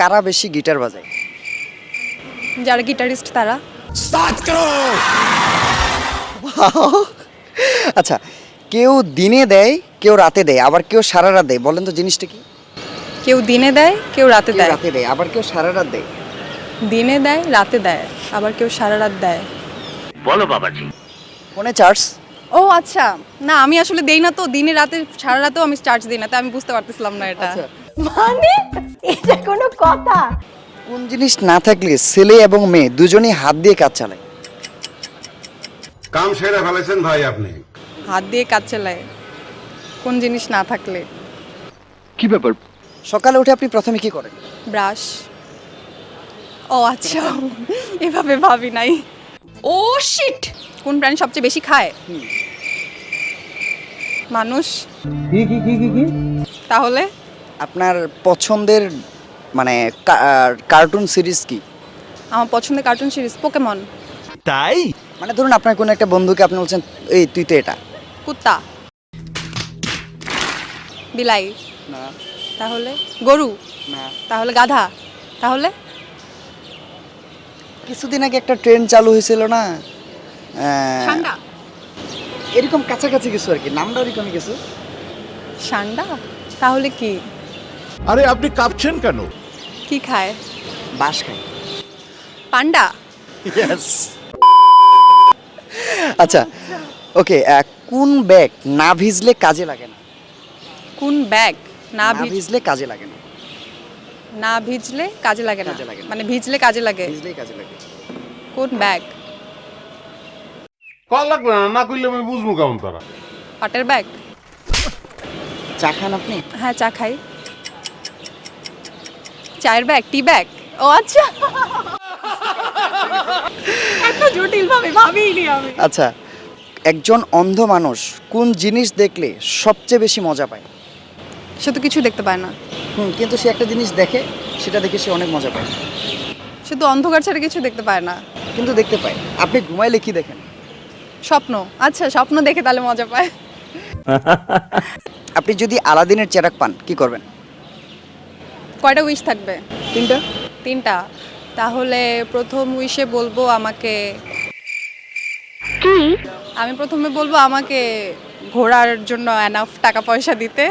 কারা বেশি গিটার বাজায়? যারা গিটারিস্ট তারা। আচ্ছা, কেউ দিনে দেয়, কেউ রাতে দেয়, আবার কেউ সারা রাত দেয়, বলেন তো জিনিসটা কি? কেউ দিনে দেয়, কেউ রাতে কেউ দেয়। রাতে দেয়, আবার কেউ সারা রাত দেয়। দিনে দেয়, রাতে দেয়, আবার কেউ সারা রাত দেয়। বলো বাবাজি। ফোনে চার্জ? ও আচ্ছা, না আমি আসলে দেই না তো, দিনে রাতে সারা রাতেও আমি চার্জ দিই না, তাই আমি বুঝতে পারতেছিলাম না এটা। আচ্ছা, মানে এটা কোনো কথা? কোন জিনিস না থাকলে ছেলে এবং মেয়ে দুজনেই হাত দিয়ে কাজ চালায়? কাম সেরে ফেলেছেন ভাই আপনি। হাত দিয়ে কাজ চালায় কোন জিনিস না থাকলে? কি ব্যাপার? সকালে উঠে আপনি প্রথমে কি করেন? ব্রাশ। ও আচ্ছা, এভাবে ভাবি নাই। ও শিট, কোন প্রাণী সবচেয়ে বেশি খায়? মানুষ। তাহলে আপনার পছন্দের মানে কার্টুন সিরিজ কি? আমার পছন্দের কার্টুন সিরিজ পোকেমন। তাই? মানে ধরুন আপনার কোনো একটা বন্ধুকে আপনি বলছেন এই তুই তো এটা। কুত্তা। বিলাই। না। তাহলে গরু। না। তাহলে গাধা। তাহলে কিছুদিন আগে একটা ট্রেন চালু হয়েছিল না, ষান্ডা। এরকম কাছাকাছি কিছু আর কি, নামটা এরকমই কিছু। ষান্ডা। তাহলে কি? আরে আপনি কাঁপছেন কেন? কি খায়? বাঁশ খায়। পান্ডা। আচ্ছা, ওকে, কোন ব্যাগ না ভিজলে কাজে লাগে না? কোন ব্যাগ না না ভিজলে কাজে লাগে না। না ভিজলে কাজে লাগে না? কাজে লাগে না। মানে ভিজলে কাজে লাগে। ভিজলেই কাজে লাগে। কোন ব্যাগ? কল লাগবে না, না করলে আমি বুঝবো কেমন তারা। পাটের ব্যাগ। চা খান আপনি? হ্যাঁ, চা খাই। চায়ের ব্যাগ, টি ব্যাগ। ও আচ্ছা, এত জটিল ভাবে ভাবিনি আমি। আচ্ছা, একজন অন্ধ মানুষ কোন জিনিস দেখলে সবচেয়ে বেশি মজা পায়? সে তো কিছু দেখতে পায় না। কিন্তু সে একটা জিনিস দেখে, সেটা দেখে সে অনেক মজা পায়। সে তো অন্ধকার ছাড়া কিছু দেখতে পায় না। কিন্তু দেখতে পায়। আপনি ঘুমাইলে কি দেখেন? স্বপ্ন। আচ্ছা, স্বপ্ন দেখে তাহলে মজা পায়। আপনি যদি আলাদিনের চেরাগ পান কি করবেন? কয়টা উইশ থাকবে? 3টা। 3টা। তাহলে প্রথম উইশে বলবো আমাকে আমি প্রথমে বলবো আমাকে ঘোরার জন্য এনাফ টাকা পয়সা দিতে।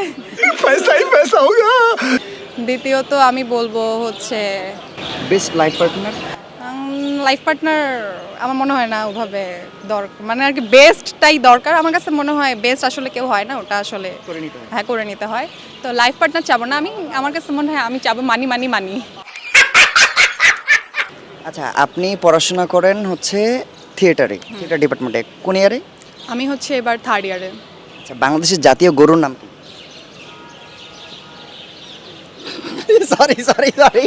দ্বিতীয়ত আমি বলবো হচ্ছে best life partner. Life partner আমার মনে হয় না ওভাবে দরকার, মানে আর কি বেস্টটাই দরকার আমার কাছে মনে হয়। বেস্ট আসলে কেউ হয় না, ওটা আসলে করে নিতে হয়। হ্যাঁ করে নিতে হয়। তো লাইফ পার্টনার চাবো না আমি, আমার কাছে মনে হয় আমি চাবো মানি মানি মানি। আচ্ছা, আপনি পড়াশোনা করেন হচ্ছে থিয়েটার ডিপার্টমেন্টে, কোন ইয়ারে? আমি হচ্ছে এবার 3rd ইয়ারে। আচ্ছা, বাংলাদেশের জাতীয় গরুর নাম কি? সরি।